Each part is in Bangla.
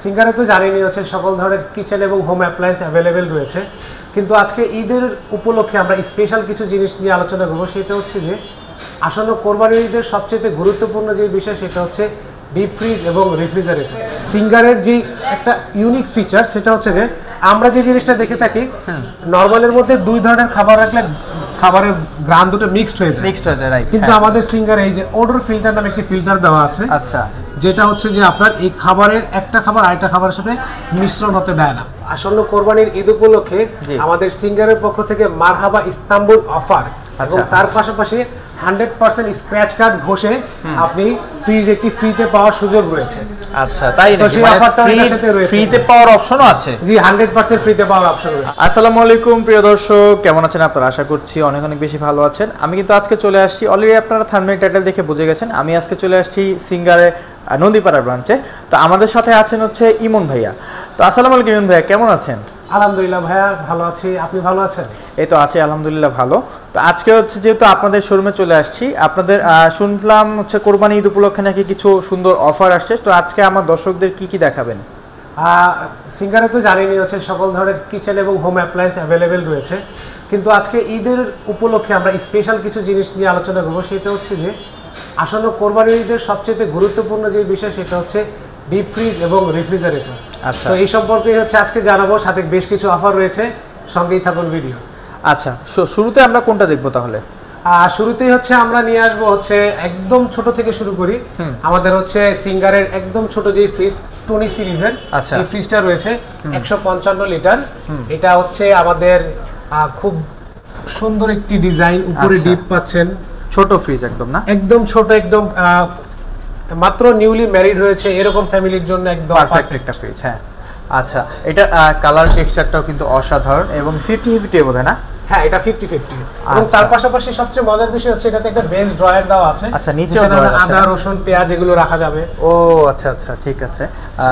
সিঙ্গারে তো জানেনই হচ্ছে সকল ধরনের কিচেন এবং হোম অ্যাপ্লায়েন্স অ্যাভেলেবেল রয়েছে, কিন্তু আজকে ঈদের উপলক্ষে আমরা স্পেশাল কিছু জিনিস নিয়ে আলোচনা করবো। সেটা হচ্ছে যে আসন্ন কোরবানির ঈদের সবচেয়ে গুরুত্বপূর্ণ যে বিষয় সেটা হচ্ছে ডিপ ফ্রিজ এবং রেফ্রিজারেটর। সিঙ্গারের যে একটা ইউনিক ফিচার সেটা হচ্ছে যে আমরা যে জিনিসটা দেখে থাকি নরমালের মধ্যে দুই ধরনের খাবার রাখলে খাবারের গ্রান দুটো মিক্সড হয়ে যায়, রাইট। কিন্তু আমাদের সিঙ্গারে এই যে ওডর ফিল্টার নামে একটি ফিল্টার দেওয়া আছে, আচ্ছা, যেটা হচ্ছে যে আপনার এই খাবারের একটা খাবার আরেকটা খাবারের সাথে মিশ্রণ হতে দেয় না। আসন্ন কোরবানির ঈদ উপলক্ষে আমাদের সিঙ্গারের পক্ষ থেকে মারহাবা ইস্তাম্বুল অফার এবং তার পাশাপাশি 100% স্ক্র্যাচ কার্ড ঘষে আপনি ফ্রিজ একটি ফ্রিতে পাওয়ার সুযোগ রয়েছে। আচ্ছা, তাই নাকি? ফ্রিতে পাওয়ার অপশনও আছে? জি, 100% ফ্রিতে পাওয়ার অপশন রয়েছে। আসসালামু আলাইকুম প্রিয় দর্শক, কেমন আছেন আপনারা? আশা করছি অনেক অনেক বেশি ভালো আছেন। আমি কিন্তু আজকে চলে আসছি, অলরেডি আপনারা থাম্বনেল টাইটেল দেখে বুঝে গেছেন, আমি আজকে চলে আসছি সিঙ্গারে নন্দীপাড়া ব্রাঞ্চে। তো আমাদের সাথে আছেন হচ্ছে ইমন ভাইয়া। তো আসসালামু আলাইকুম ইমন ভাইয়া, কেমন আছেন? আলহামদুলিল্লাহ ভাইয়া, ভালো আছি। আপনি ভালো আছেন? এই তো আছি আলহামদুলিল্লাহ ভালো। তো আজকে হচ্ছে যেহেতু আপনাদের শোরুমে চলে আসছি, আপনাদের শুনলাম হচ্ছে কোরবানি ঈদ উপলক্ষে নাকি কিছু সুন্দর অফার আসছে। তো আজকে আমার দর্শকদের কি কি দেখাবেন? সিঙ্গারে তো জানেনই হচ্ছে সকল ধরনের কিচেন এবং হোম অ্যাপ্লায়েন্স অ্যাভেলেবেল রয়েছে, কিন্তু আজকে ঈদের উপলক্ষে আমরা স্পেশাল কিছু জিনিস নিয়ে আলোচনা করবো। সেটা হচ্ছে যে আসন্ন কোরবানির ঈদের সবচেয়ে গুরুত্বপূর্ণ যে বিষয় সেটা হচ্ছে ডিপ ফ্রিজ এবং রেফ্রিজারেটর। আচ্ছা, তো এই সম্পর্কে হচ্ছে আজকে জানাবো, সাথে বেশ কিছু অফার রয়েছে, সঙ্গেই থাকুন ভিডিও। আচ্ছা, শুরুতে আমরা কোনটা দেখবো তাহলে? শুরুতেই হচ্ছে আমরা নিয়ে আসবো হচ্ছে একদম ছোট থেকে শুরু করি। আমাদের হচ্ছে সিঙ্গারের একদম ছোট যে ফ্রিজ টনি সিরিজের এই ফ্রিজটা রয়েছে 155 লিটার। এটা হচ্ছে আমাদের খুব সুন্দর একটি ডিজাইন, উপরে ডিপ পাচ্ছেন। ছোট ফ্রিজ একদম না? একদম ছোট, একদম মাত্র নিউলি ম্যারিড হয়েছে এরকম ফ্যামিলির জন্য একদম পারফেক্ট একটা ফ্রিজ। হ্যাঁ, আচ্ছা, এটা কালার টেক্সচারটাও কিন্তু অসাধারণ এবং 50-50 বোধহয় না? হ্যাঁ, এটা 50-50। এবং তার পাশাপাশি সবচেয়ে মজার বিষয় হচ্ছে এটাতে একটা বেস ড্রয়ার দেওয়া আছে। আচ্ছা, নিচেও ড্রয়ার আছে, আদা রসুন পেঁয়াজ এগুলো রাখা যাবে। ও আচ্ছা আচ্ছা, ঠিক আছে।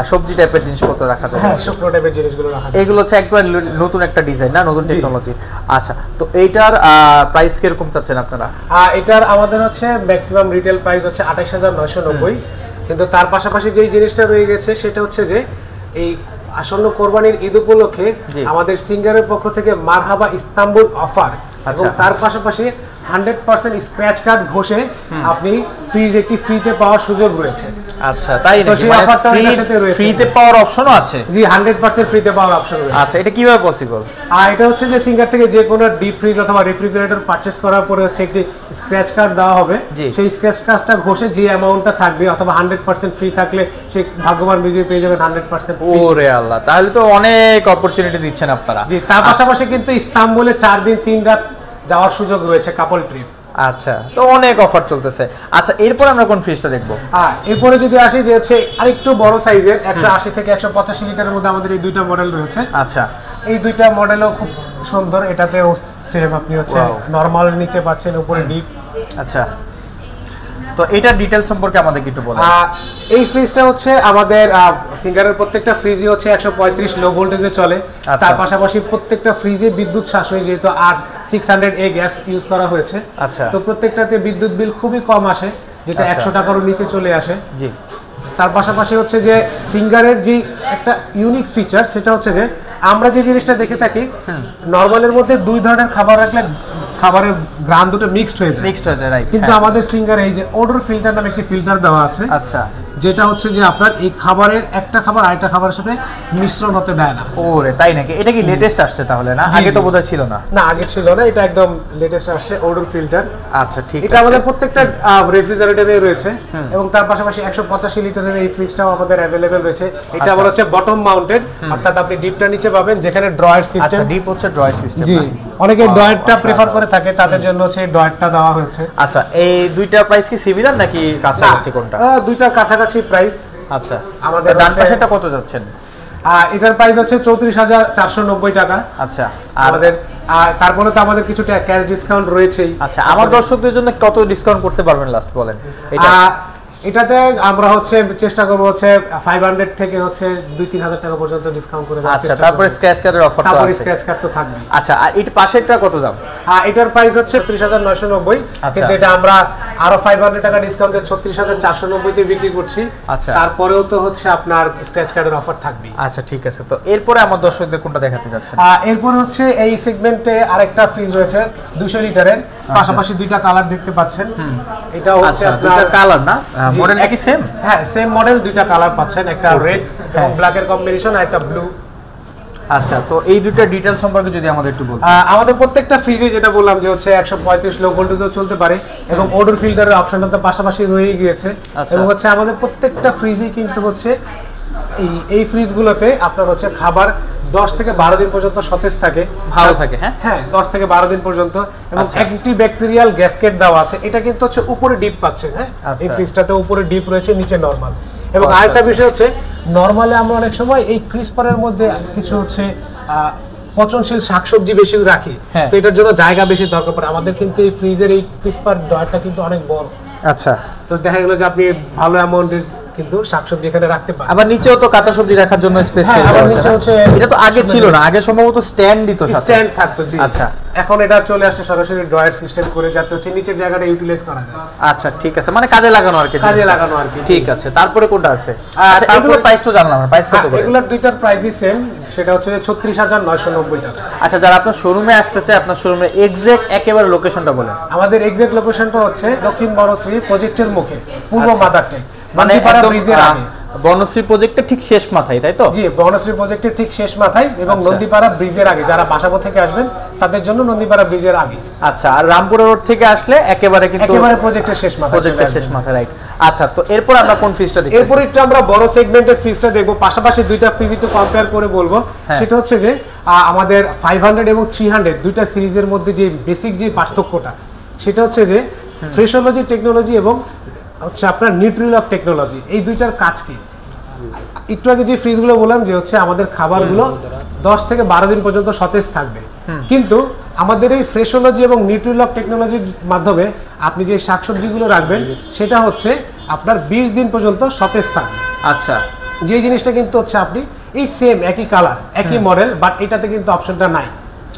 সবজি টাইপের জিনিসপত্র রাখা যাবে। হ্যাঁ, শুকনো টাইপের জিনিসগুলো রাখা যাবে। এগুলো হচ্ছে একবার নতুন একটা ডিজাইন না, নতুন টেকনোলজি। আচ্ছা, তো এইটার প্রাইস কিরকম চাচ্ছেন আপনারা? এটার আমাদের হচ্ছে ম্যাক্সিমাম রিটেল প্রাইস হচ্ছে 28,990, কিন্তু তার পাশাপাশি যেই জিনিসটা রয়ে গেছে সেটা হচ্ছে যে এই আসন্ন কোরবানির ঈদ উপলক্ষে আমাদের সিঙ্গারের পক্ষ থেকে মারহাবা ইস্তাম্বুল অফার এবং তার পাশাপাশি 100% স্ক্র্যাচ কার্ড ঘষে আপনি ফ্রিজ একটি ফ্রিতে পাওয়ার সুযোগ রয়েছে। আচ্ছা, তাই নাকি? ফ্রিতে পাওয়ার অপশনও আছে? জি, 100% ফ্রিতে পাওয়ার অপশন রয়েছে। আচ্ছা, এটা কিভাবে পসিবল? এটা হচ্ছে যে সিঙ্গার থেকে যে কোনো ডিপ ফ্রিজ অথবা রেফ্রিজারেটর পারচেজ করার পরে হচ্ছে একটি স্ক্র্যাচ কার্ড দেওয়া হবে। সেই স্ক্র্যাচ কার্ডটা ঘষে যে অ্যামাউন্টটা থাকবে অথবা 100% ফ্রি থাকলে সে ভাগ্যবান বিজয়ী পেয়ে যাবেন 100% ফ্রি। ওরে আল্লাহ, তাহলে তো অনেক অপরচুনিটি দিচ্ছেন আপনারা। জি, তার পাশাপাশি কিন্তু ইস্তাম্বুলে 4 দিন 3 রাত যাওয়ার সুযোগ রয়েছে, কাপল ট্রিপ। আচ্ছা, তো অনেক অফার চলতেছে। আচ্ছা, এরপর আমরা কোন ফ্রিজটা দেখবো? এরপরে যদি আসি যে হচ্ছে আরেকটু বড় সাইজের 180 থেকে 185 লিটারের মধ্যে আমাদের এই দুইটা মডেল রয়েছে। আচ্ছা, এই দুইটা মডেলও খুব সুন্দর। এটাতেও সেম আপনি হচ্ছে নরমাল নিচে পাচ্ছেন, উপরে ডিপ। আচ্ছা, তো এটা ডিটেইলস সম্পর্কে আমাদের একটু বলুন। এই ফ্রিজটা হচ্ছে আমাদের সিঙ্গারের প্রত্যেকটা ফ্রিজই হচ্ছে 135 লো ভোল্টেজে চলে। তার পাশাপাশি প্রত্যেকটা ফ্রিজে বিদ্যুৎ সাশ্রয়ী, যেহেতু R600A গ্যাস ইউজ করা হয়েছে। আচ্ছা, তো প্রত্যেকটাতে বিদ্যুৎ বিল খুবই কম আসে, যেটা 100 টাকারও নিচে চলে আসে। জি, তার পাশাপাশি হচ্ছে যে সিঙ্গারের যে একটা ইউনিক ফিচার সেটা হচ্ছে যে আমরা যে জিনিসটা দেখে থাকি নরমালের মধ্যে দুই ধরনের খাবার রাখলে খাবারের গ্রান দুটো মিক্সড হয়ে যায়, রাইট। কিন্তু আমাদের সিঙ্গারে এই যে ওডর ফিল্টার নামে একটি ফিল্টার দেওয়া আছে। আচ্ছা, যেটা হচ্ছে যে আপনার এই খাবারের একটা খাবার আরেকটা খাবারের সাথে মিশ্রণ হতে দেয় না। ওরে, তাই নাকি? এটা কি লেটেস্ট আসছে তাহলে না? আগে তো বোধহয় ছিল না। না, আগে ছিল না, এটা একদম লেটেস্ট আসছে ওডর ফিল্টার। আচ্ছা, ঠিক আছে। এটা আমাদের প্রত্যেকটা রেফ্রিজারেটরে রয়েছে এবং তার পাশাপাশি 185 লিটারের এই ফ্রিজটাও আমাদের अवेलेबल রয়েছে। এটা আবার হচ্ছে বটম মাউন্টেড, অর্থাৎ আপনি ডিপটা নিচে পাবেন, যেখানে ড্রয়ার সিস্টেম। আচ্ছা, ডিপ হচ্ছে ড্রয়ার সিস্টেম। জি, অনেকে ড্রয়ারটা প্রেফার করে থাকে, তাদের জন্য হচ্ছে এই ড্রয়ারটা দেওয়া হয়েছে। আচ্ছা, এই দুইটা প্রাইস কি সিমিলার নাকি কাছাকাছি কোনটা? দুইটার কাছাকাছি প্রাইস। আচ্ছা, আমাদের ডান পাশেটা কত যাচ্ছেন? এটার প্রাইস হচ্ছে 34,490 টাকা। আচ্ছা, আমাদের তারপরে তো আমাদের কিছু ক্যাশ ডিসকাউন্ট রয়েছেই। আচ্ছা, আমার দর্শকদের জন্য কত ডিসকাউন্ট করতে পারবেন লাস্ট বলেন? এটাতে আমরা হচ্ছে চেষ্টা করব হচ্ছে 500 থেকে হচ্ছে 2-3 হাজার টাকা পর্যন্ত ডিসকাউন্ট করে দেওয়ার চেষ্টা করব। আচ্ছা, তারপরে স্ক্র্যাচ কার্ডের অফার তো আছে? তারপরে স্ক্র্যাচ কার্ড তো থাকবে। আচ্ছা, আর এর পাশেরটা কত দাম? এটার প্রাইস হচ্ছে 30,990, কিন্তু এটা আমরা আরো 500 টাকা ডিসকাউন্টে 36,490 তে বিক্রি করছি। আচ্ছা, তারপরেও তো হচ্ছে আপনার স্ক্র্যাচ কার্ডের অফার থাকবে। আচ্ছা ঠিক আছে। তো এরপরে আমার দর্শকদের কোনটা দেখাতে যাচ্ছেন? এরপর হচ্ছে এই সেগমেন্টে আরেকটা ফ্রিজ রয়েছে 200 লিটারের, পাশাপাশি দুইটা কালার দেখতে পাচ্ছেন। এটা হচ্ছে আপনার কালার না, মডেল কি সেম? হ্যাঁ, সেম মডেল, দুইটা কালার পাচ্ছেন, একটা রেড এবং ব্ল্যাকের কম্বিনেশন আর একটা ব্লু। আচ্ছা, তো এই দুটো ডিটেইলস সম্পর্কে যদি আমাদের একটু বলতেন। আমাদের প্রত্যেকটা ফ্রিজে যেটা বললাম যে হচ্ছে 135 লো ভোল্টেজও চলতে পারে এবং ওডর ফিল্টারের অপশনটা তো পাশাপাশি রয়ে গিয়েছে। এবং হচ্ছে আমাদের প্রত্যেকটা ফ্রিজই কিন্তু হচ্ছে এই ফ্রিজগুলোতে আপনার হচ্ছে খাবার 10 থেকে 12 দিন পর্যন্ত সতেজ থাকে, ভালো থাকে। হ্যাঁ, 10 থেকে 12 দিন পর্যন্ত। এবং অ্যান্টিব্যাকটেরিয়াল গ্যাসকেট দেওয়া আছে, এটা কিন্তু হচ্ছে উপরে ডিপ পাচ্ছেন। হ্যাঁ, এই ফ্রিজটাতে উপরে ডিপ রয়েছে, নিচে নরমাল। এবং আরেকটা বিষয় হচ্ছে নরমালে আমরা অনেক সময় এই ক্রিসপারের মধ্যে কিছু হচ্ছে পচনশীল শাকসবজি বেশি রাখি, তো এটার জন্য জায়গা বেশি দরকার পড়ে। আমাদের কিন্তু এই ফ্রিজের এই ক্রিসপার ডয়ারটা কিন্তু অনেক বড়। আচ্ছা, তো দেখা গেল যে আপনি ভালো অ্যামাউন্টের কিন্তু শাকসবজি এখানে রাখতে পারেন। আবার নিচেও তো কাঁচা সবজি রাখার জন্য স্পেস আছে। আবার নিচে হচ্ছে, এটা তো আগে ছিল না, আগে সম্ভবত স্ট্যান্ড দিত, স্ট্যান্ড থাকতো। জি, আচ্ছা, এখন এটা চলে আসছে সরাসরি ড্রয়ার সিস্টেম করে, যাতে হচ্ছে নিচের জায়গাটা ইউটিলাইজ করা যায়। আচ্ছা ঠিক আছে, মানে কাজে লাগানো আর কি। কাজে লাগানো আর কি। ঠিক আছে, তারপরে কোনটা আছে? আচ্ছা, এগুলোর প্রাইস তো জানলাম না, প্রাইস কত করে? এগুলোর দুইটার প্রাইসই সেম, সেটা হচ্ছে 36,990 টাকা। আচ্ছা, যারা আপনার শোরুমে আসতে চায়, আপনার শোরুমের এক্সাক্ট একেবারে লোকেশনটা বলেন। আমাদের এক্সাক্ট লোকেশনটা হচ্ছে দক্ষিণ বনশ্রী প্রজেক্টের মুখে, পূর্ব মাদারটেক, মানে একদম ব্রিজের আগে। বনশ্রী প্রজেক্টের ঠিক শেষ মাথায়, তাই তো? জি, বনশ্রী প্রজেক্টের ঠিক শেষ মাথায় এবং নন্দীপাড়া ব্রিজের আগে। যারা বাসাবো থেকে আসবেন তাদের জন্য নন্দীপাড়া ব্রিজের আগে। আচ্ছা, আর রামপুর রোড থেকে আসলে একেবারে কিন্তু একেবারে প্রজেক্টের শেষ মাথায়, প্রজেক্টের শেষ মাথায়, রাইট। আচ্ছা, তো এরপর আমরা কোন ফ্রিজটা দেখব? এরপর একটু আমরা বড় সেগমেন্টের ফ্রিজটা দেখব, পাশাপাশি দুইটা ফ্রিজ একটু কম্পেয়ার করে বলবো। সেটা হচ্ছে যে আমাদের 500 এবং 300 দুইটা সিরিজের মধ্যে যে বেসিক যে পার্থক্যটা, সেটা হচ্ছে যে ফ্রেশোলজি টেকনোলজি এবং হচ্ছে আপনার নিউট্রিলক টেকনোলজি, এই দুইটার কাজ কি। একটু আগে যে ফ্রিজগুলো বললাম যে হচ্ছে আমাদের খাবারগুলো 10 থেকে 12 দিন পর্যন্ত সতেজ থাকবে, কিন্তু আমাদের এই ফ্রেশোলজি এবং নিউট্রিলক টেকনোলজির মাধ্যমে আপনি যে শাকসবজিগুলো রাখবেন সেটা হচ্ছে আপনার 20 দিন পর্যন্ত সতেজ থাকবে। আচ্ছা, যে জিনিসটা কিন্তু হচ্ছে আপনি এই সেম একই কালার একই মডেল, বাট এটাতে কিন্তু অপশনটা নাই।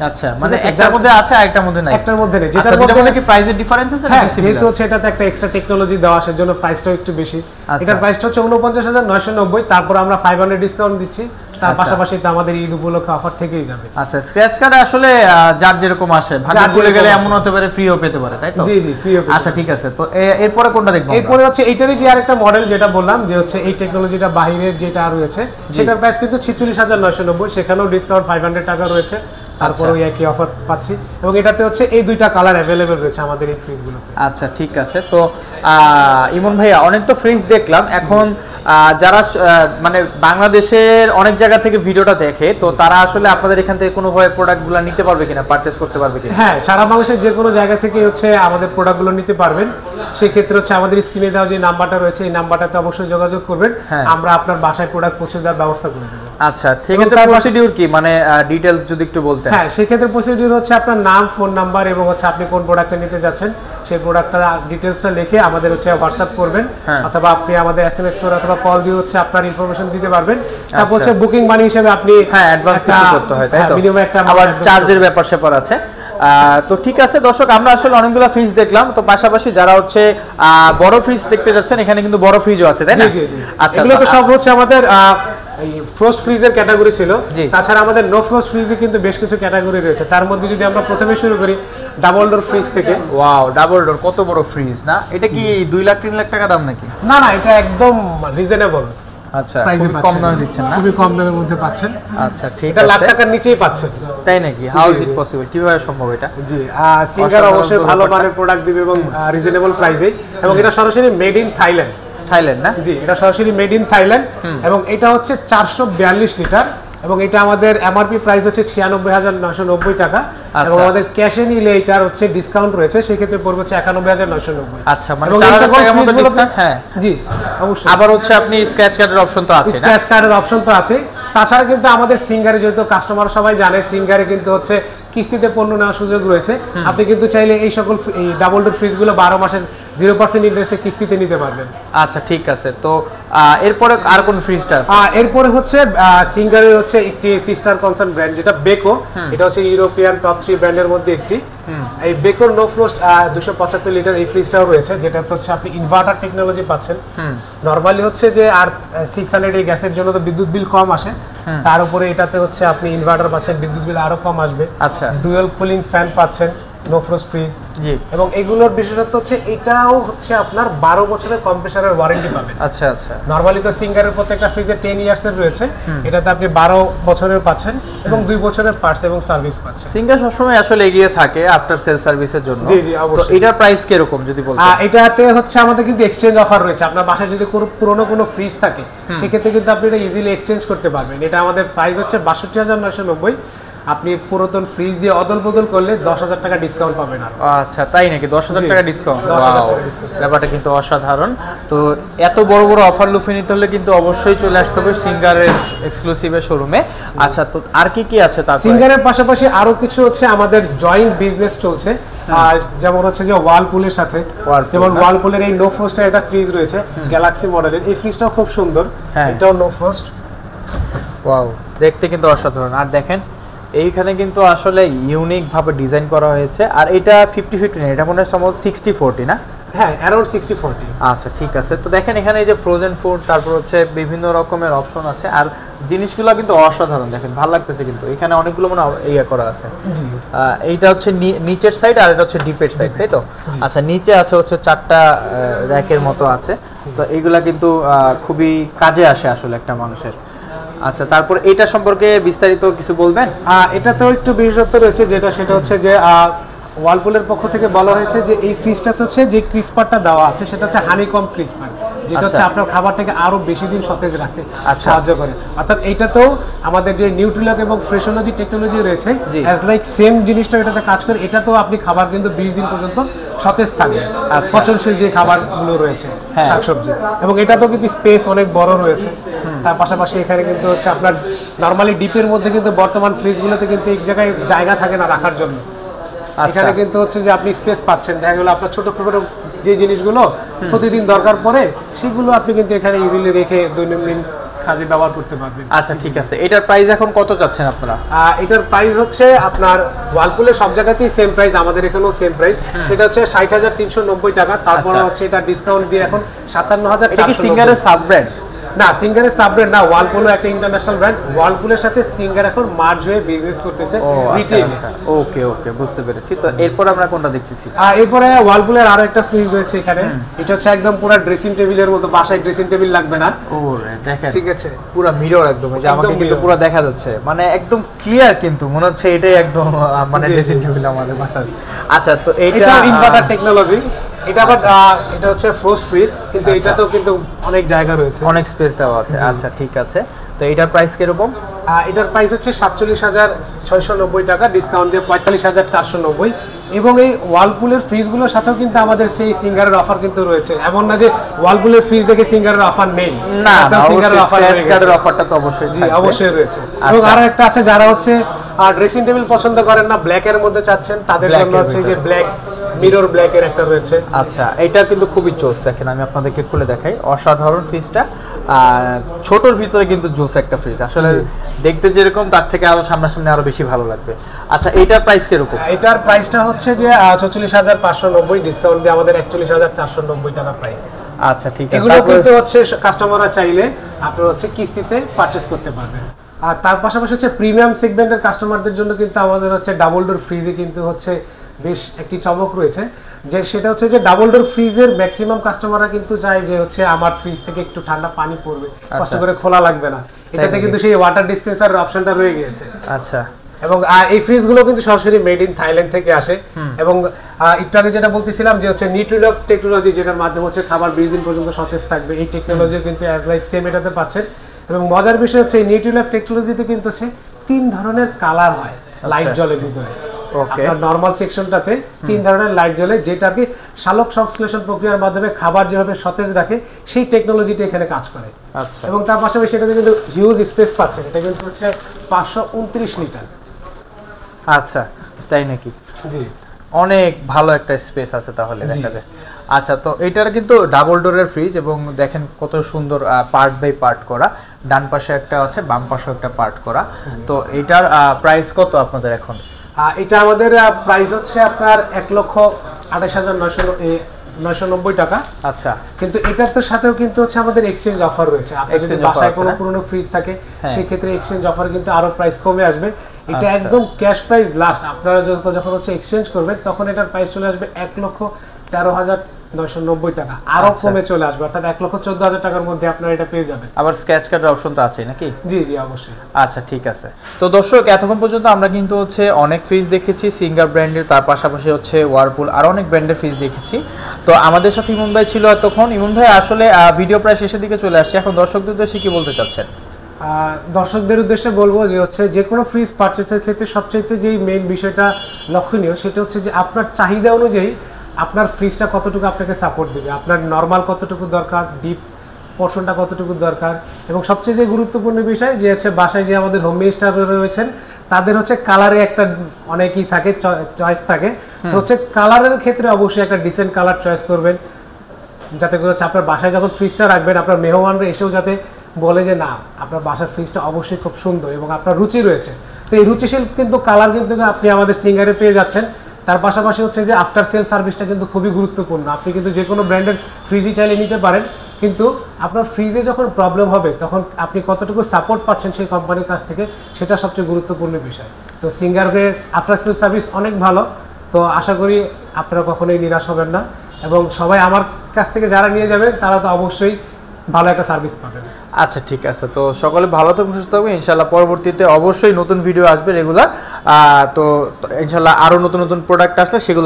আচ্ছা, মানে একটার মধ্যে আছে আরেকটার মধ্যে নাই। একটার মধ্যে নেই, যেটার মধ্যে কি প্রাইসের ডিফারেন্স আছে নাকি সিমিলার? যেহেতু হচ্ছে এটাতে একটা এক্সট্রা টেকনোলজি দেওয়া আছে, জন্য প্রাইসটাও একটু বেশি। এটার প্রাইসটা হচ্ছে 49,990, তারপর আমরা 500 ডিসকাউন্ট দিচ্ছি। তার পাশাপাশি তো আমাদের ঈদ উপলক্ষে অফার থেকেই যাবে। আচ্ছা, স্ক্র্যাচ কার্ডে আসলে যার যেরকম আসে, ভাগে ভুলে গেলে এমন হতে পারে ফ্রিও পেতে পারে, তাই তো? জি জি, ফ্রিও। আচ্ছা ঠিক আছে, তো এরপরে কোনটা দেখব? এরপরে হচ্ছে এইটারই যে আরেকটা মডেল যেটা বললাম যে হচ্ছে এই টেকনোলজিটা বাইরের যেটা রয়েছে, সেটার প্রাইস কিন্তু 46,990, সেখানেও ডিসকাউন্ট 500 টাকা রয়েছে। তারপর ওই একই অফার পাচ্ছি এবং এটাতে হচ্ছে এই দুইটা কালার অ্যাভেলেবেল রয়েছে আমাদের এই ফ্রিজগুলোতে। আচ্ছা ঠিক আছে, তো ইমন ভাইয়া অনেক তো ফ্রিজ দেখলাম, এখন যারা মানে বাংলাদেশের অনেক জায়গা থেকে ভিডিওটা দেখে, তো তারা আসলে আপনাদের এখান থেকে কোনোভাবে প্রোডাক্টগুলো নিতে পারবে কিনা, পারচেজ করতে পারবে কিনা? হ্যাঁ, সারা বাংলাদেশের যে কোনো জায়গা থেকে হচ্ছে আমাদের প্রোডাক্টগুলো নিতে পারবেন। সেই ক্ষেত্রে হচ্ছে আমাদের স্ক্রিনে দেওয়া যে নাম্বারটা রয়েছে, এই নাম্বারটাতে অবশ্যই যোগাযোগ করবেন, আমরা আপনার বাসায় প্রোডাক্ট পৌঁছে দেওয়ার ব্যবস্থা করে দেব। আচ্ছা ঠিক আছে, প্রসিডিউর কি, মানে ডিটেইলস যদি একটু বলতেন। হ্যাঁ, সেই ক্ষেত্রে প্রসিডিউর হচ্ছে আপনার নাম, ফোন নাম্বার এবং হচ্ছে আপনি কোন প্রোডাক্টটা নিতে যাচ্ছেন সেই প্রোডাক্টটা ডিটেইলসটা লিখে আমাদের হচ্ছে হোয়াটসঅ্যাপ করবেন, অথবা আপনি আমাদের এসএমএস করে অথবা কল দিয়ে হচ্ছে আপনার ইনফরমেশন দিতে পারবেন। তারপর হচ্ছে বুকিং মানি হিসেবে আপনি অ্যাডভান্স কিছু করতে হয়, তাই তো? মিনিমাম একটা আবার চার্জের ব্যাপার স্যাপার আছে। তো ঠিক আছে দর্শক, আমরা আসলে অনেকগুলো ফ্রিজ দেখলাম, তো পাশাপাশি যারা হচ্ছে বড় ফ্রিজ দেখতে যাচ্ছেন, এখানে কিন্তু বড় ফ্রিজও আছে, তাই না? জি জি। আচ্ছা, এগুলো তো সব হচ্ছে আমাদের এই ফ্রোস্ট ফ্রিজের ক্যাটাগরি ছিল। তাছাড়া আমাদের নো ফ্রোস্ট ফ্রিজে কিন্তু বেশ কিছু ক্যাটাগরি রয়েছে। তার মধ্যে যদি আমরা প্রথমে শুরু করি ডাবল ডোর ফ্রিজ থেকে। ওয়াও, ডাবল ডোর, কত বড় ফ্রিজ না? এটা কি 2 লাখ 3 লাখ টাকা দাম নাকি? না না, এটা একদম রিজনেবল। আচ্ছা, খুব কম দামে দিচ্ছেন না? খুবই কম দামের মধ্যে পাচ্ছেন। আচ্ছা ঠিক আছে, এটা লাখ টাকার নিচেই পাচ্ছেন। তাই নাকি? হাউ ইজ ইট পসিবল, কিভাবে সম্ভব এটা? জি, সিঙ্গার অবশ্যই ভালো মানের প্রোডাক্ট দিবে এবং রিজনেবল প্রাইসে, এবং এটা সরাসরি মেড ইন থাইল্যান্ড। থাইল্যান্ড না? জি, এটা সরাসরি মেড ইন থাইল্যান্ড এবং এটা হচ্ছে 442 লিটার এবং এটা আমাদের এমআরপি প্রাইস হচ্ছে 96,990 টাকা এবং আমাদের ক্যাশে নিলে এটার হচ্ছে ডিসকাউন্ট রয়েছে, সেই ক্ষেত্রে পড়বে হচ্ছে 91,990। আচ্ছা, মানে 4000 টাকার মতো ডিসকাউন্ট। হ্যাঁ জি অবশ্যই। আবার হচ্ছে আপনি স্ক্র্যাচ কার্ডের অপশন তো আছে না? স্ক্র্যাচ কার্ডের অপশন তো আছে। তাছাড়া কিন্তু আমাদের সিঙ্গারে, যেহেতু কাস্টমার সবাই জানে, সিঙ্গারে কিন্তু হচ্ছে কিস্তিতে পণ্য নেওয়ার সুযোগ রয়েছে। আপনি কিন্তু চাইলে এই সকল এই ডাবল ডোর ফ্রিজগুলো 12 মাসের 0% ইন্টারেস্টে কিস্তিতে নিতে পারবেন। আচ্ছা ঠিক আছে। তো এরপরে আর কোন ফ্রিজটা আছে? এরপরে হচ্ছে সিঙ্গারের হচ্ছে একটি সিস্টার কনসার্ন ব্র্যান্ড যেটা বেকো, এটা হচ্ছে ইউরোপিয়ান টপ 3 ব্র্যান্ডের মধ্যে একটি। এই বেকোর নো ফ্রস্ট 275 লিটার এই ফ্রিজটাও রয়েছে, যেটা হচ্ছে আপনি ইনভার্টার টেকনোলজি পাচ্ছেন। নরমালি হচ্ছে যে আর 600 এই গ্যাসের জন্য তো বিদ্যুৎ বিল কম আসে, তার উপরে এটাতে হচ্ছে আপনি ইনভার্টার পাচ্ছেন, বিদ্যুৎ বিল আরো কম আসবে। আচ্ছা, ডুয়াল কুলিং ফ্যান পাচ্ছেন, নো ফ্রস্ট ফ্রিজ। জি। এবং এগুলোর বিশেষত্ব হচ্ছে এটাও হচ্ছে আপনার 12 বছরের কম্প্রেসারের ওয়ারেন্টি পাবেন। আচ্ছা আচ্ছা। নরমালি তো সিঙ্গারের প্রত্যেকটা ফ্রিজে 10 ইয়ার্স এর রয়েছে, এটাতে আপনি 12 বছরের পাচ্ছেন এবং 2 বছরের পার্টস এবং সার্ভিস পাচ্ছেন। সিঙ্গার সবসময় আসলে এগিয়ে থাকে আফটার সেল সার্ভিসের জন্য। জি জি তো অবশ্যই। এটার প্রাইস কি রকম যদি বলতেন? এটাতে হচ্ছে আমাদের কিন্তু এক্সচেঞ্জ অফার রয়েছে। আপনার বাসায় যদি কোনো পুরনো কোনো ফ্রিজ থাকে সেক্ষেত্রে কিন্তু আপনি এটা ইজিলি এক্সচেঞ্জ করতে পারবেন। এটা আমাদের প্রাইস হচ্ছে 62,990। আপনি পুরাতন ফ্রিজ দিয়ে অদল বদল করলে 10,000 টাকা ডিসকাউন্ট পাবেন। আর আচ্ছা তাই নাকি? 10,000 জি, টাকা ডিসকাউন্ট? 10,000 টাকা ডিসকাউন্ট। ব্যাপারটা কিন্তু অসাধারণ। তো এত বড় বড় অফার লুফে নিতে হলে কিন্তু অবশ্যই চলে আসতে হবে সিঙ্গারের এক্সক্লুসিভের শোরুমে। আচ্ছা, তো আর কি কি আছে তারপরে? সিঙ্গারের পাশাপাশি আরো কিছু হচ্ছে আমাদের জয়েন্ট বিজনেস চলছে, যেমন হচ্ছে যে ওয়ালপুলের সাথে। যেমন ওয়ালপুলের এই নো ফ্রস্টের একটা ফ্রিজ রয়েছে গ্যালাক্সি মডেলের, এই ফ্রিজটাও খুব সুন্দর। এটাও নো ফ্রস্ট। ওয়াও, দেখতে কিন্তু অসাধারণ। আর দেখেন এইখানে কিন্তু আসলে ইউনিক ভাবে ডিজাইন করা হয়েছে। আর এটা 50-50 না, এটা মনে হয় সম্ভবত 60-40 না? হ্যাঁ, অ্যারাউন্ড 60-40। আচ্ছা ঠিক আছে। তো দেখেন এখানে এই যে ফ্রোজেন ফুড, তারপর হচ্ছে বিভিন্ন রকমের অপশন আছে। আর জিনিসগুলো কিন্তু অসাধারণ, দেখেন ভালো লাগতেছে। কিন্তু এখানে অনেকগুলো মনে ইয়ে করা আছে। জি, এইটা হচ্ছে নিচের সাইড আর এটা হচ্ছে ডিপের সাইড, তাই তো? আচ্ছা, নিচে আছে হচ্ছে 4টা র্যাকের মতো আছে। তো এইগুলা কিন্তু খুবই কাজে আসে আসলে একটা মানুষের। আচ্ছা, তারপর এটা সম্পর্কে বিস্তারিত কিছু বলবেন? এটাতেও একটু বিশেষত্ব রয়েছে, সেটা হচ্ছে যে ওয়ালপুলের পক্ষ থেকে বলা হয়েছে যে এই ফ্রিজটাতে হচ্ছে যে ক্রিসপারটা দেওয়া আছে সেটা হচ্ছে হানিকম ক্রিসপার, যেটা হচ্ছে আপনার খাবারটাকে আরো বেশি দিন সতেজ রাখতে সাহায্য করে। অর্থাৎ এইটাতেও আমাদের যে নিউট্রিলক এবং ফ্রেশোলজি টেকনোলজি রয়েছে, অ্যাজ লাইক সেম জিনিসটা এটাতে কাজ করে। এটাতেও আপনি খাবার কিন্তু 20 দিন পর্যন্ত সতেজ থাকবে, পচনশীল যে খাবারগুলো রয়েছে, শাকসবজি। এবং এটাতেও কিন্তু স্পেস অনেক বড় রয়েছে। তার পাশাপাশি এখানে কিন্তু হচ্ছে আপনার নরমালি ডিপের মধ্যে কিন্তু বর্তমান ফ্রিজগুলোতে কিন্তু এক জায়গায় জায়গা থাকে না রাখার জন্য। এখানে কিন্তু হচ্ছে যে আপনি স্পেস পাচ্ছেন। দেখা গেল আপনার ছোট ছোট যে জিনিসগুলো প্রতিদিন দরকার পড়ে সেগুলো আপনি কিন্তু এখানে ইজিলি রেখে দৈনন্দিন কাজে ব্যবহার করতে পারবেন। আচ্ছা ঠিক আছে। এটার প্রাইস এখন কত চাচ্ছেন আপনারা? এটার প্রাইস হচ্ছে আপনার ওয়ালপুলের সব জায়গাতেই সেম প্রাইস, আমাদের এখানেও সেম প্রাইস। সেটা হচ্ছে 60,390 টাকা। তারপরে হচ্ছে এটা ডিসকাউন্ট দিয়ে এখন 57,490। এটা কি সিঙ্গারের সাব ব্র্যান্ড? না, সিঙ্গারের সাব ব্র্যান্ড না, ওয়ালপুলও একটা ইন্টারন্যাশনাল ব্র্যান্ড। ওয়ালপুলের সাথে সিঙ্গার এখন মার্জ হয়ে বিজনেস করতেছে রিটেইল। ওকে ওকে, বুঝতে পেরেছি। তো এরপর আমরা কোনটা দেখতেছি? এরপরে ওয়ালপুলের আরো একটা ফ্রিজ রয়েছে এখানে। এটা হচ্ছে একদম পুরো ড্রেসিং টেবিলের মতো, বাসায় ড্রেসিং টেবিল লাগবে না। ওরে দেখেন, ঠিক আছে, পুরো মিরর একদম, এই যে আমাকে কিন্তু পুরো দেখা যাচ্ছে, মানে একদম ক্লিয়ার, কিন্তু মনে হচ্ছে এটাই একদম মানে ড্রেসিং টেবিল আমাদের বাসায়। আচ্ছা, তো এটা ইনভার্টার টেকনোলজি। এটা আবার এটা হচ্ছে ফ্রোস্ট ফ্রিজ, কিন্তু এটাতেও কিন্তু অনেক জায়গা রয়েছে, অনেক স্পেস দেওয়া আছে। আচ্ছা ঠিক আছে। তো এটার প্রাইস কিরকম? এটার প্রাইস হচ্ছে 47,690 টাকা, ডিসকাউন্ট দিয়ে 45,490। এবং এই ওয়ালপুলের ফ্রিজগুলোর সাথেও কিন্তু আমাদের সেই সিঙ্গারের অফার কিন্তু রয়েছে। এমন না যে ওয়ালপুলের ফ্রিজ দেখে সিঙ্গারের অফার নেই, না, সিঙ্গারের অফার স্ক্র্যাচের অফারটা তো অবশ্যই জি অবশ্যই রয়েছে। এবং আরো একটা আছে, যারা হচ্ছে ড্রেসিং টেবিল পছন্দ করেন না, ব্ল্যাক এর মধ্যে চাচ্ছেন, তাদের জন্য হচ্ছে যে ব্ল্যাক মিরর ব্ল্যাক এর একটা রয়েছে। আচ্ছা, এটা কিন্তু খুবই জোস। দেখেন আমি আপনাদেরকে খুলে দেখাই, অসাধারণ ফ্রিজটা। ছোটর ভিতরে কিন্তু জোস একটা ফ্রিজ, আসলে দেখতে যেরকম তার থেকে আরো সামনাসামনি আরো বেশি ভালো লাগবে। আচ্ছা, এইটার প্রাইস কিরকম? এটার প্রাইসটা হচ্ছে যে 44,590, ডিসকাউন্ট দিয়ে আমাদের 41,490 টাকা প্রাইস। আচ্ছা ঠিক আছে। এগুলো কিন্তু হচ্ছে কাস্টমাররা চাইলে আপনারা হচ্ছে কিস্তিতে পারচেজ করতে পারবেন। আর তার পাশাপাশি হচ্ছে প্রিমিয়াম সেগমেন্টের কাস্টমারদের জন্য কিন্তু আমাদের হচ্ছে ডাবল ডোর ফ্রিজে কিন্তু হচ্ছে বেশ একটি চমক রয়েছে, যে সেটা হচ্ছে যে ডাবল ডোর ফ্রিজের ম্যাক্সিমাম কাস্টমাররা কিন্তু চায় যে হচ্ছে আমার ফ্রিজ থেকে একটু ঠান্ডা পানি পড়বে, কষ্ট করে খোলা লাগবে না। এটাতে কিন্তু সেই ওয়াটার ডিসপেন্সারের অপশনটা রয়ে গিয়েছে। আচ্ছা, এবং এই ফ্রিজগুলো কিন্তু সরাসরি মেড ইন থাইল্যান্ড থেকে আসে। এবং একটু আগে যেটা বলতেছিলাম যে হচ্ছে নিউট্রিলক টেকনোলজি, যেটার মাধ্যমে হচ্ছে খাবার 20 দিন পর্যন্ত সতেজ থাকবে, এই টেকনোলজিও কিন্তু অ্যাজ লাইক সেম এটাতে পাচ্ছেন। এবং মজার বিষয় হচ্ছে এই নিউট্রিলক টেকনোলজিতে কিন্তু হচ্ছে 3 ধরনের কালার হয় লাইট জলের ভিতরে। আপনার নরমাল সেকশনটাতে 3 ধরনের লাইট জ্বলে, যেটা কি শালক সংশ্লেষণ প্রক্রিয়ার মাধ্যমে খাবার যেভাবে সতেজ রাখে সেই টেকনোলজিটা এখানে কাজ করে। আচ্ছা, এবং তার পাশাপাশি সেটাতে কিন্তু হিউজ স্পেস পাচ্ছে, এটা কিন্তু হচ্ছে 529 লিটার। আচ্ছা তাই নাকি? জি, অনেক ভালো একটা স্পেস আছে তাহলে দেখা যায়। আচ্ছা, তো এটার কিন্তু ডাবল ডোরের ফ্রিজ এবং দেখেন কত সুন্দর পার্ট বাই পার্ট করা, ডান পাশে একটা আছে, বাম পাশে একটা পার্ট করা। তো এটার প্রাইস কত আপনাদের এখন? এটা আমাদের প্রাইস হচ্ছে আপনার 1,28,990 টাকা। আচ্ছা, কিন্তু এটার তো সাথেও কিন্তু হচ্ছে আমাদের এক্সচেঞ্জ অফার রয়েছে। আপনার যদি বাসায় কোনো পুরনো ফ্রিজ থাকে সেই ক্ষেত্রে এক্সচেঞ্জ অফার কিন্তু আরো প্রাইস কমে আসবে। এটা একদম ক্যাশ প্রাইস লাস্ট, আপনারা যখন হচ্ছে এক্সচেঞ্জ করবেন তখন এটার প্রাইস চলে আসবে 1,13,990 টাকা, আরো কমে চলে আসবে, অর্থাৎ 1,14,000 টাকার মধ্যে আপনারা এটা পেয়ে যাবেন। আবার স্ক্র্যাচ কার্ডের অপশন তো আছে নাকি? জি জি অবশ্যই। আচ্ছা ঠিক আছে। তো দর্শক, এতক্ষণ পর্যন্ত আমরা কিন্তু হচ্ছে অনেক ফ্রিজ দেখেছি সিঙ্গার ব্র্যান্ডের, তার পাশাপাশি হচ্ছে ওয়ারপুল, আর অনেক ব্র্যান্ডের ফ্রিজ দেখেছি। তো আমাদের সাথে ইমন ভাই ছিল এতক্ষণ। ইমন ভাই আসলে ভিডিও প্রায় শেষের দিকে চলে আসছে, এখন দর্শকদের উদ্দেশ্যে কি বলতে চাচ্ছেন? দর্শকদের উদ্দেশ্যে বলবো যে হচ্ছে যে কোনো ফ্রিজ পারচেসের ক্ষেত্রে সবচাইতে যেই মেইন বিষয়টা লক্ষণীয় সেটা হচ্ছে যে আপনার চাহিদা অনুযায়ী আপনার ফ্রিজটা কতটুকু আপনাকে সাপোর্ট দেবে, আপনার নর্মাল কতটুকু দরকার, ডিপ পোর্শনটা কতটুকু দরকার, এবং সবচেয়ে যে গুরুত্বপূর্ণ বিষয় যে হচ্ছে বাসায় যে আমাদের হোম মিনিস্টার রয়েছেন তাদের হচ্ছে কালারে একটা অনেকই থাকে, চয়েস থাকে। তো হচ্ছে কালারের ক্ষেত্রে অবশ্যই একটা ডিসেন্ট কালার চয়েস করবেন, যাতে করে হচ্ছে আপনার বাসায় যখন ফ্রিজটা রাখবেন আপনার মেহমানরা এসেও যাতে বলে যে না আপনার বাসার ফ্রিজটা অবশ্যই খুব সুন্দর এবং আপনার রুচি রয়েছে। তো এই রুচিশীল কিন্তু কালার কিন্তু আপনি আমাদের সিঙ্গারে পেয়ে যাচ্ছেন। তার পাশাপাশি হচ্ছে যে আফটার সেল সার্ভিসটা কিন্তু খুবই গুরুত্বপূর্ণ। আপনি কিন্তু যে কোনো ব্র্যান্ডের ফ্রিজই চাইলে নিতে পারেন, কিন্তু আপনার ফ্রিজে যখন প্রবলেম হবে তখন আপনি কতটুকু সাপোর্ট পাচ্ছেন সেই কোম্পানির কাছ থেকে, সেটা সবচেয়ে গুরুত্বপূর্ণ বিষয়। তো সিঙ্গারের আফটার সেল সার্ভিস অনেক ভালো, তো আশা করি আপনারা কখনোই নিরাশ হবেন না, এবং সবাই আমার কাছ থেকে যারা নিয়ে যাবেন তারা তো অবশ্যই ভালো একটা সার্ভিস পাবেন। আচ্ছা ঠিক আছে, তো সকলে ভালো থাকবেন, সুস্থ থাকবেন ইনশাল্লাহ। পরবর্তীতে অবশ্যই নতুন ভিডিও আসবে রেগুলার। তো ইনশাল্লাহ আরো নতুন নতুন প্রোডাক্ট আসলে সেগুলো